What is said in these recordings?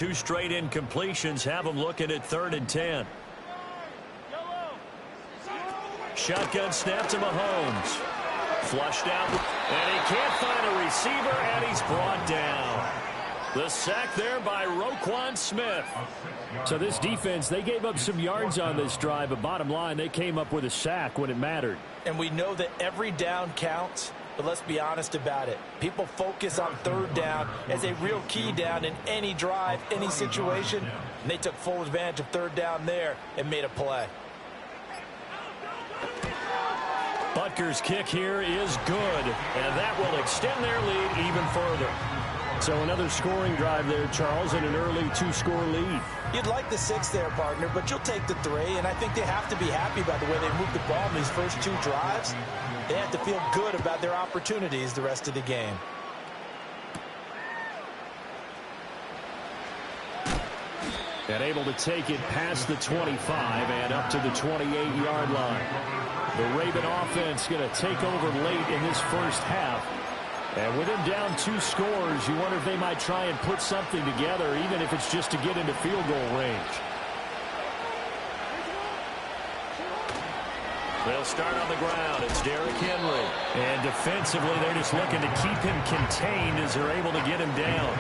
Two straight incompletions have them looking at 3rd and 10. Shotgun snap to Mahomes. Flushed out, and he can't find a receiver, and he's brought down. The sack there by Roquan Smith. So this defense, they gave up some yards on this drive, but bottom line, they came up with a sack when it mattered. And we know that every down counts, but let's be honest about it. People focus on 3rd down as a real key down in any drive, any situation, and they took full advantage of 3rd down there and made a play. Butker's kick here is good, and that will extend their lead even further. So another scoring drive there, Charles, and an early 2-score lead. You'd like the 6 there, partner, but you'll take the 3, and I think they have to be happy by the way they moved the ball in these first 2 drives. They have to feel good about their opportunities the rest of the game. And able to take it past the 25 and up to the 28-yard line. The Raven offense going to take over late in this first half. And with them down 2 scores, you wonder if they might try and put something together, even if it's just to get into field goal range. They'll start on the ground. It's Derrick Henry. And defensively, they're just looking to keep him contained as they're able to get him down.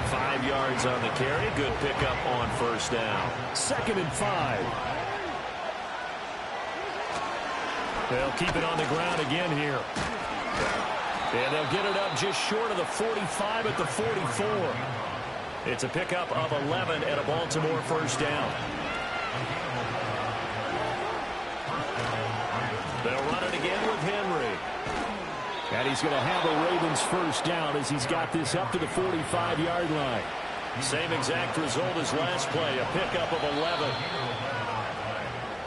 5 yards on the carry. Good pickup on 1st down. 2nd and 5. They'll keep it on the ground again here. And they'll get it up just short of the 45 at the 44. It's a pickup of 11 at a Baltimore 1st down. They'll run it again with Henry. And he's going to have a Ravens 1st down as he's got this up to the 45-yard line. Same exact result as last play, a pickup of 11.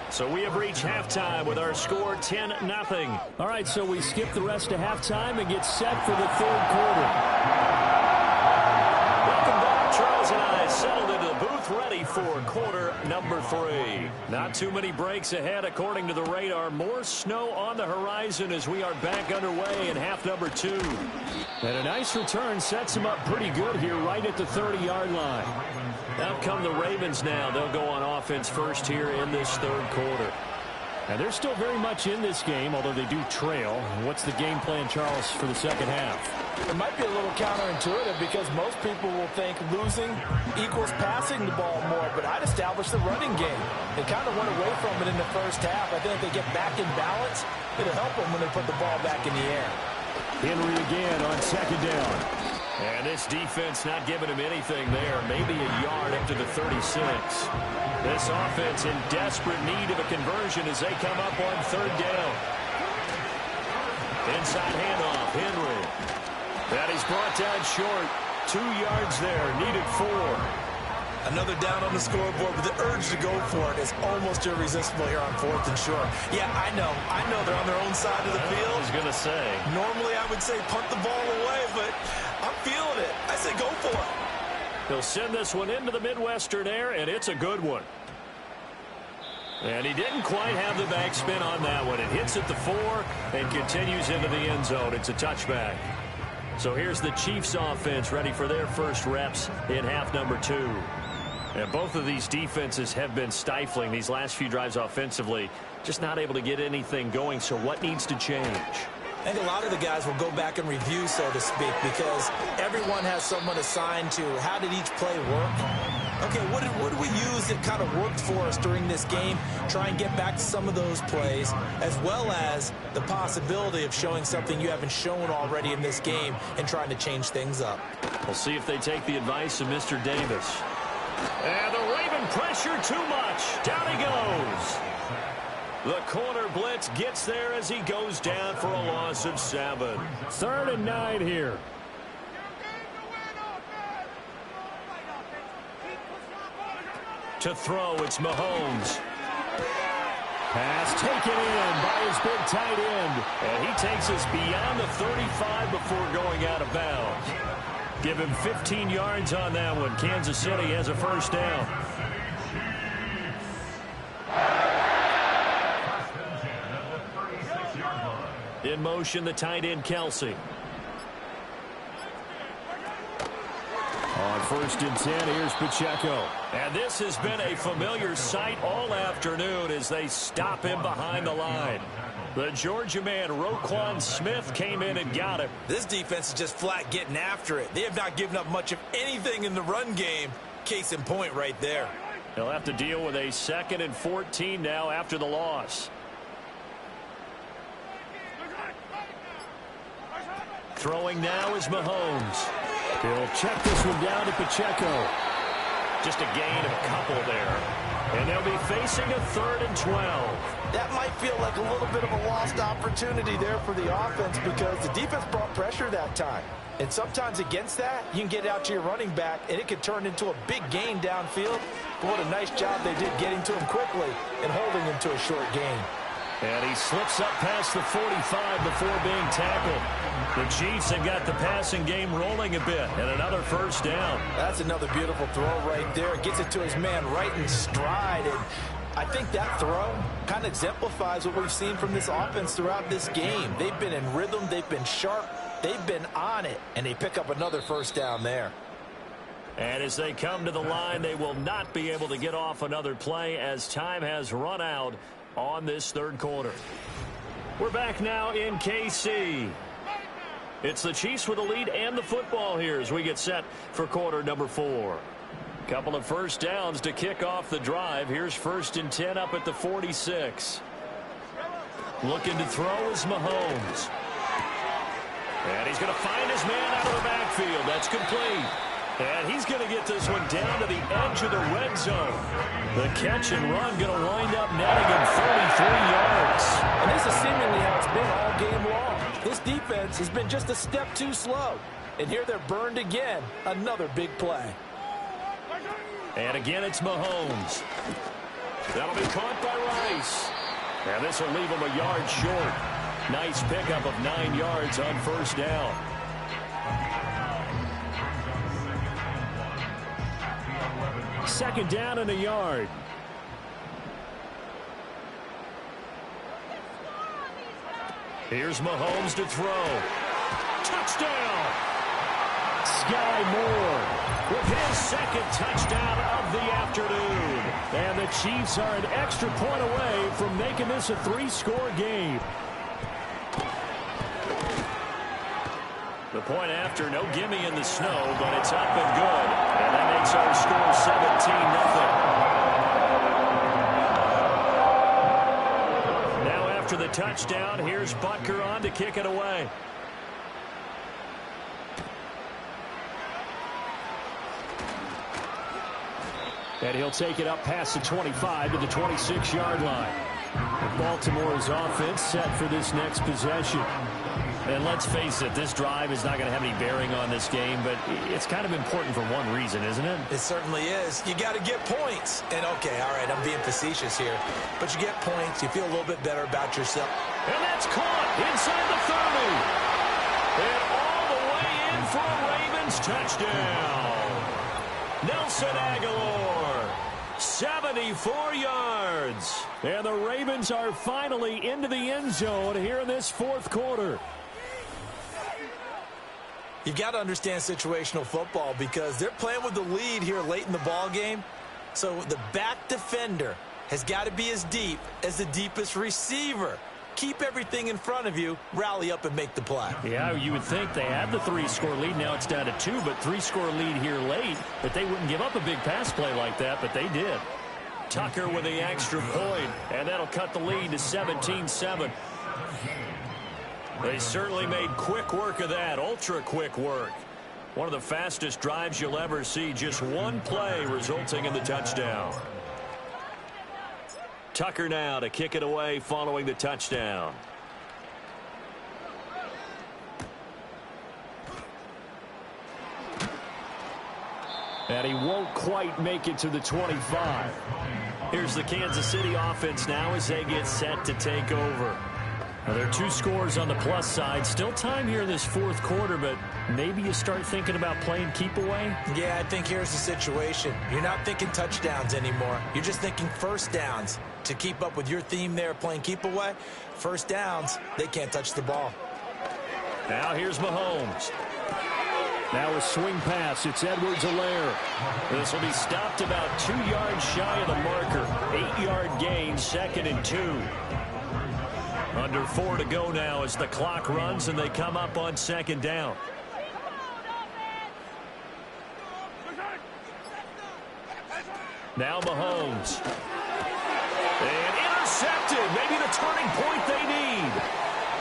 So we have reached halftime with our score 10-0. All right, so we skip the rest of halftime and get set for the 3rd quarter. Welcome back. Charles and I settled into the booth ready for quarter number 3. Not too many breaks ahead according to the radar. More snow on the horizon as we are back underway in half number 2. And a nice return sets him up pretty good here right at the 30-yard line. Out come the Ravens now. They'll go on offense first here in this 3rd quarter. And they're still very much in this game, although they do trail. What's the game plan, Charles, for the 2nd half? It might be a little counterintuitive because most people will think losing equals passing the ball more, but I'd establish the running game. They kind of went away from it in the first half. I think if they get back in balance, it'll help them when they put the ball back in the air. Henry again on 2nd down. And this defense not giving him anything there. Maybe a yard up to the 36. This offense in desperate need of a conversion as they come up on 3rd down. Inside handoff, Henry. That is brought down short. 2 yards there, needed 4. Another down on the scoreboard, but the urge to go for it is almost irresistible here on 4th and short. Yeah, I know they're on their own side of the field. I was going to say. Normally I would say punt the ball away, but I'm feeling it. I say go for it. He'll send this one into the Midwestern air, and it's a good one. And he didn't quite have the backspin on that one. It hits at the 4 and continues into the end zone. It's a touchback. So here's the Chiefs offense ready for their first reps in half number 2. And both of these defenses have been stifling these last few drives offensively. Just not able to get anything going. So what needs to change? I think a lot of the guys will go back and review, so to speak, because everyone has someone assigned to how did each play work. Okay, what did we use that kind of worked for us during this game? Try and get back to some of those plays, as well as the possibility of showing something you haven't shown already in this game and trying to change things up. We'll see if they take the advice of Mr. Davis. And the Raven pressure too much. Down he goes. The corner blitz gets there as he goes down for a loss of 7. 3rd and 9 here. To throw, it's Mahomes. Pass taken in by his big tight end. And he takes us beyond the 35 before going out of bounds. Give him 15 yards on that one. Kansas City has a 1st down. In motion, the tight end, Kelsey. On first and 10, here's Pacheco. And this has been a familiar sight all afternoon as they stop him behind the line. The Georgia man, Roquan Smith, came in and got him. This defense is just flat getting after it. They have not given up much of anything in the run game. Case in point right there. They'll have to deal with a 2nd and 14 now after the loss. Throwing now is Mahomes. He'll check this one down to Pacheco. Just a gain of a couple there. And they'll be facing a 3rd and 12. That might feel like a little bit of a lost opportunity there for the offense because the defense brought pressure that time. And sometimes against that, you can get out to your running back, and it could turn into a big gain downfield. But what a nice job they did getting to him quickly and holding him to a short gain. And he slips up past the 45 before being tackled. The Chiefs have got the passing game rolling a bit, and another first down. That's another beautiful throw right there. Gets it to his man right in stride. And I think that throw kind of exemplifies what we've seen from this offense throughout this game. They've been in rhythm. They've been sharp. They've been on it, and they pick up another first down there. And as they come to the line, they will not be able to get off another play as time has run out on this 3rd quarter. We're back now in KC. It's the Chiefs with the lead and the football here as we get set for quarter number 4. Couple of first downs to kick off the drive. Here's 1st and 10 up at the 46. Looking to throw is Mahomes. And he's going to find his man out of the backfield. That's complete. And he's going to get this one down to the edge of the red zone. The catch and run going to wind up netting him 43 yards. And this is seemingly how it's been all game long. This defense has been just a step too slow. And here they're burned again. Another big play. And again, it's Mahomes. That'll be caught by Rice. And this will leave him a yard short. Nice pickup of 9 yards on first down. Second down and a yard. Here's Mahomes to throw. Touchdown! Sky Moore With his 2nd touchdown of the afternoon. And the Chiefs are an extra point away from making this a 3-score game. The point after, no gimme in the snow, but it's up and good. And that makes our score 17-0. Now after the touchdown, here's Butker on to kick it away. And he'll take it up past the 25 to the 26-yard line. Baltimore's offense set for this next possession. And let's face it, this drive is not going to have any bearing on this game, but it's kind of important for one reason, isn't it? It certainly is. You got to get points. And, okay, all right, I'm being facetious here. But you get points, you feel a little bit better about yourself. And that's caught inside the 30. And all the way in for a Ravens touchdown. Nelson Aguilar, 74 yards. And the Ravens are finally into the end zone here in this 4th quarter. You've got to understand situational football because they're playing with the lead here late in the ball game. So the back defender has got to be as deep as the deepest receiver. Keep everything in front of you, rally up and make the play. Yeah, you would think they had the 3-score lead. Now it's down to 2, but 3-score lead here late. But they wouldn't give up a big pass play like that, but they did. Tucker with the extra point, and that'll cut the lead to 17-7. They certainly made quick work of that, ultra-quick work. One of the fastest drives you'll ever see, just one play resulting in the touchdown. Tucker now to kick it away following the touchdown. And he won't quite make it to the 25. Here's the Kansas City offense now as they get set to take over. Now, there are 2 scores on the plus side. Still time here in this 4th quarter, but maybe you start thinking about playing keep away? Yeah, I think here's the situation. You're not thinking touchdowns anymore. You're just thinking first downs. To keep up with your theme there, playing keep away, first downs, they can't touch the ball. Now here's Mahomes. Now a swing pass. It's Edwards-Helaire. This will be stopped about 2 yards shy of the marker. 8-yard gain, 2nd and 2. Under 4 to go now as the clock runs and they come up on 2nd down. Now Mahomes. And intercepted. Maybe the turning point they need.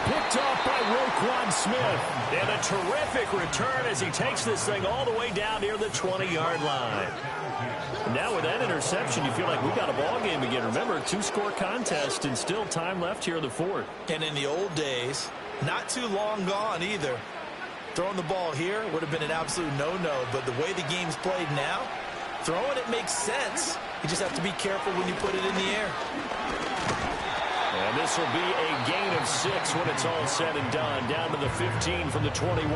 Picked off by Roquan Smith. And a terrific return as he takes this thing all the way down near the 20-yard line. Now with that interception, you feel like we got a ball game again. Remember, 2-score contest and still time left here in the 4th. And in the old days, not too long gone either. Throwing the ball here would have been an absolute no-no. But the way the game's played now, throwing it makes sense. You just have to be careful when you put it in the air. And this will be a gain of 6 when it's all said and done. Down to the 15 from the 21.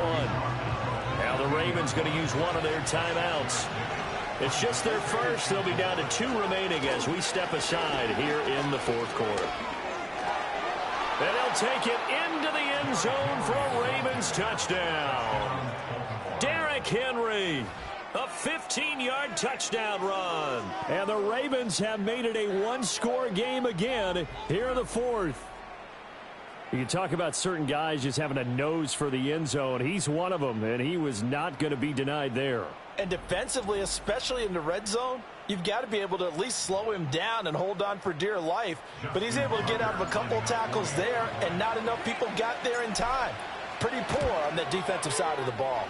Now the Ravens going to use one of their timeouts. It's just their first. They'll be down to 2 remaining as we step aside here in the 4th quarter. And they'll take it into the end zone for a Ravens touchdown. Derrick Henry. A 15-yard touchdown run. And the Ravens have made it a 1-score game again here in the 4th. You can talk about certain guys just having a nose for the end zone. He's one of them, and he was not going to be denied there. And defensively, especially in the red zone, you've got to be able to at least slow him down and hold on for dear life. But he's able to get out of a couple of tackles there, and not enough people got there in time. Pretty poor on the defensive side of the ball.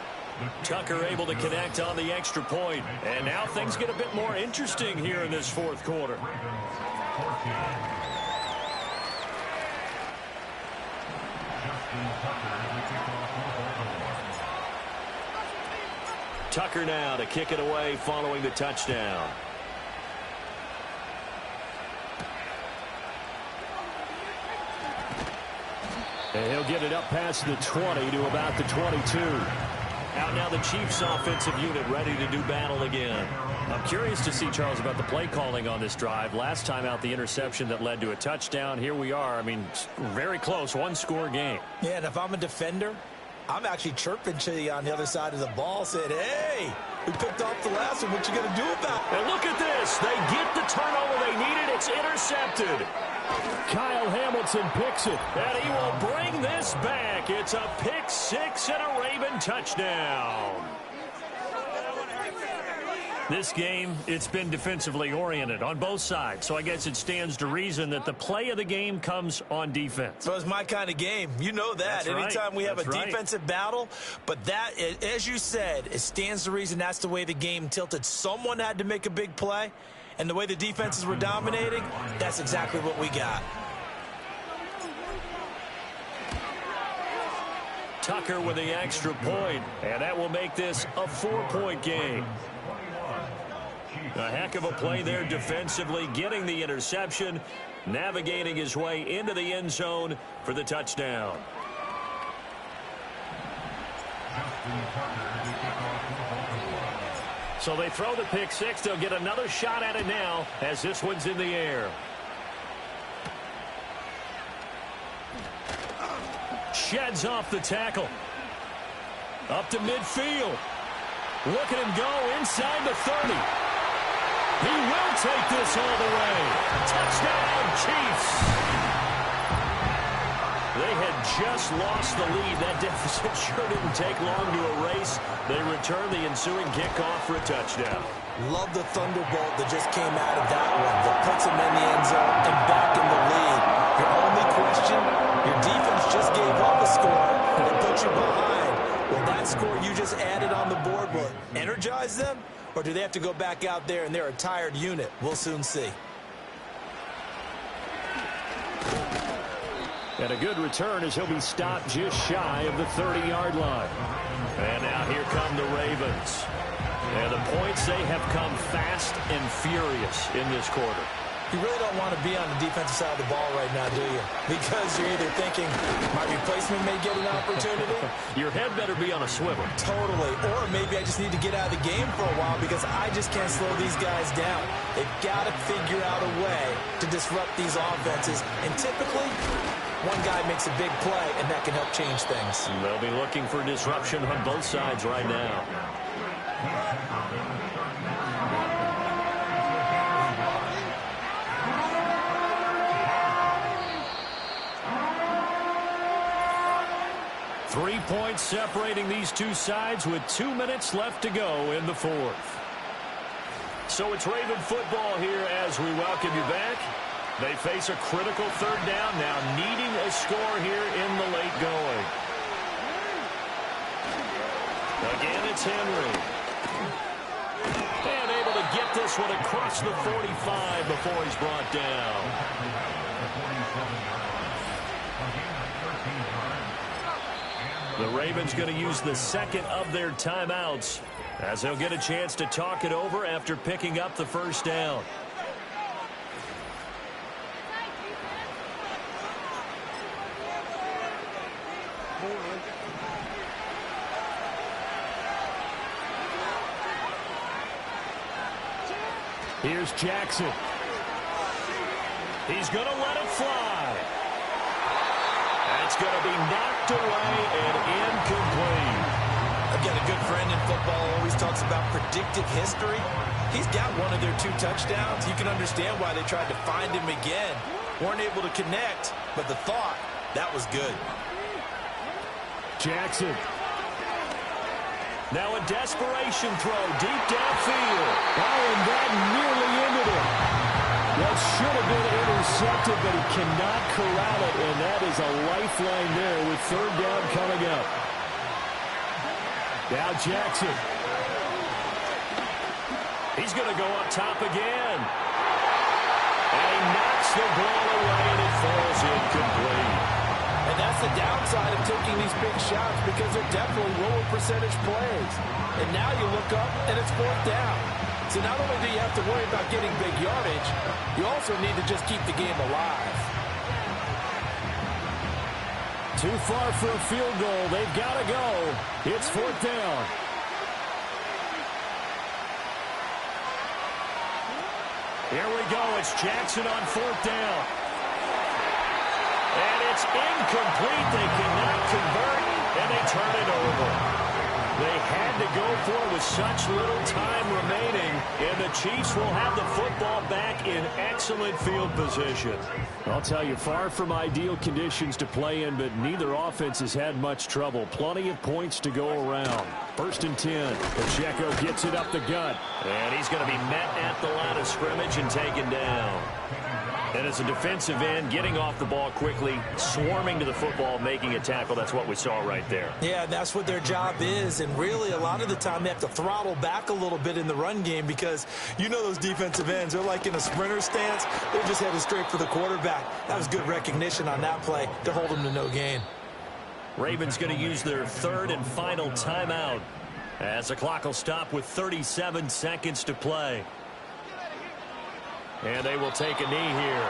Tucker able to connect on the extra point. And now things get a bit more interesting here in this 4th quarter. Tucker now to kick it away following the touchdown. And he'll get it up past the 20 to about the 22. Out now the Chiefs offensive unit ready to do battle again. I'm curious to see, Charles, about the play calling on this drive. Last time out, the interception that led to a touchdown. Here we are. I mean, very close, 1-score game. Yeah, and if I'm a defender, I'm actually chirping to you on the other side of the ball, saying, hey, we picked off the last one. What you going to do about it? And look at this. They get the turnover they needed. It's intercepted. Kyle Hamilton picks it. And he will bring this back. It's a pick 6 and a Raven touchdown. This game, it's been defensively oriented on both sides. So I guess it stands to reason that the play of the game comes on defense. Well, it's my kind of game. You know that. That's right. Anytime we have That's a right. defensive battle. But that, as you said, it stands to reason that's the way the game tilted. Someone had to make a big play. And the way the defenses were dominating, that's exactly what we got. Tucker with the extra point, and that will make this a 4-point game. A heck of a play there defensively, getting the interception, navigating his way into the end zone for the touchdown. So they throw the pick 6. They'll get another shot at it now as this one's in the air. Sheds off the tackle. Up to midfield. Look at him go inside the 30. He will take this all the way. Touchdown, Chiefs. They had just lost the lead. That deficit sure didn't take long to erase. They return the ensuing kickoff for a touchdown. Love the thunderbolt that just came out of that one that puts them in the end zone and back in the lead. Your only question, your defense just gave up a score and put you behind. Will that score you just added on the board will energize them? Or do they have to go back out there and they're a tired unit? We'll soon see. And a good return as he'll be stopped just shy of the 30-yard line. And now here come the Ravens. And the points, they have come fast and furious in this quarter. You really don't want to be on the defensive side of the ball right now, do you? Because you're either thinking, my replacement may get an opportunity. Your head better be on a swivel. Totally. Or maybe I just need to get out of the game for a while because I just can't slow these guys down. They've got to figure out a way to disrupt these offenses. And typically, one guy makes a big play, and that can help change things. They'll be looking for disruption on both sides right now. Three points separating these two sides with 2 minutes left to go in the fourth. So it's Raven football here as we welcome you back. They face a critical third down now, needing a score here in the late going. Again, it's Henry. And able to get this one across the 45 before he's brought down. The Ravens going to use the second of their timeouts as they'll get a chance to talk it over after picking up the first down. Here's Jackson. He's going to let it fly. That's going to be knocked away and incomplete. I've got a good friend in football who always talks about predictive history. He's got one of their 2 touchdowns. You can understand why they tried to find him again. Weren't able to connect, but the thought, that was good. Jackson. Now a desperation throw deep downfield. Oh, and that nearly ended it. That should have been intercepted, but he cannot corral it, and that is a lifeline there with third down coming up. Now Jackson. He's going to go up top again. And he knocks the ball away, and it falls incomplete. And that's the downside of taking these big shots because they're definitely lower percentage plays. And now you look up, and it's fourth down. So not only do you have to worry about getting big yardage, you also need to just keep the game alive. Too far for a field goal. They've got to go. It's fourth down. Here we go. It's Jackson on fourth down. And it's incomplete. They cannot convert, and they turn it over. They had to go for it with such little time remaining, and the Chiefs will have the football back in excellent field position. I'll tell you, far from ideal conditions to play in, but neither offense has had much trouble. Plenty of points to go around. First and 10. Pacheco gets it up the gut. And he's going to be met at the line of scrimmage and taken down. And as a defensive end, getting off the ball quickly, swarming to the football, making a tackle, that's what we saw right there. Yeah, that's what their job is. And really, a lot of the time, they have to throttle back a little bit in the run game because you know those defensive ends, they're like in a sprinter stance. They're just headed straight for the quarterback. That was good recognition on that play to hold them to no gain. Ravens going to use their third and final timeout as the clock will stop with 37 seconds to play. And they will take a knee here.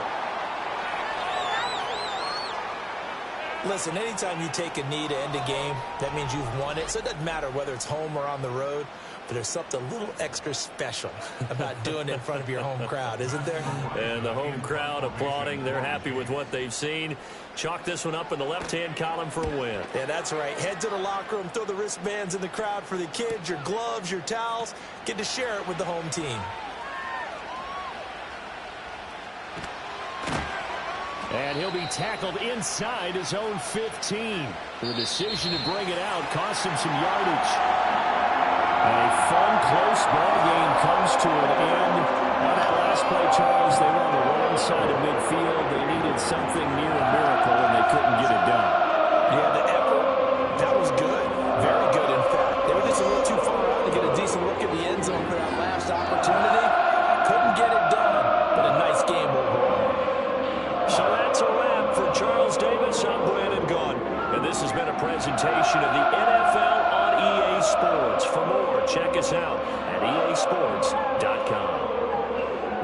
Listen, anytime you take a knee to end a game, that means you've won it. So it doesn't matter whether it's home or on the road, but there's something a little extra special about doing it in front of your home crowd, isn't there? And the home crowd applauding. They're happy with what they've seen. Chalk this one up in the left-hand column for a win. Yeah, that's right. Head to the locker room, throw the wristbands in the crowd for the kids, your gloves, your towels. Get to share it with the home team. And he'll be tackled inside his own 15. The decision to bring it out cost him some yardage. And a fun, close ball game comes to an end. On that last play, Charles, they were on the wrong side of midfield. They needed something near a miracle, and they couldn't get it done. Yeah, the effort, that was good. Very good, in fact. They were just a little too far out to get a decent look at the end zone for that last opportunity. Couldn't get it done, but a nice game overall. So that's a wrap for Charles Davis. I'm Brandon Gaudin. And this has been a presentation of the NFL on EA Sports. For more, check us out at easports.com.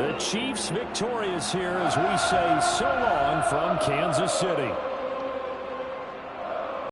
The Chiefs victorious here as we say so long from Kansas City.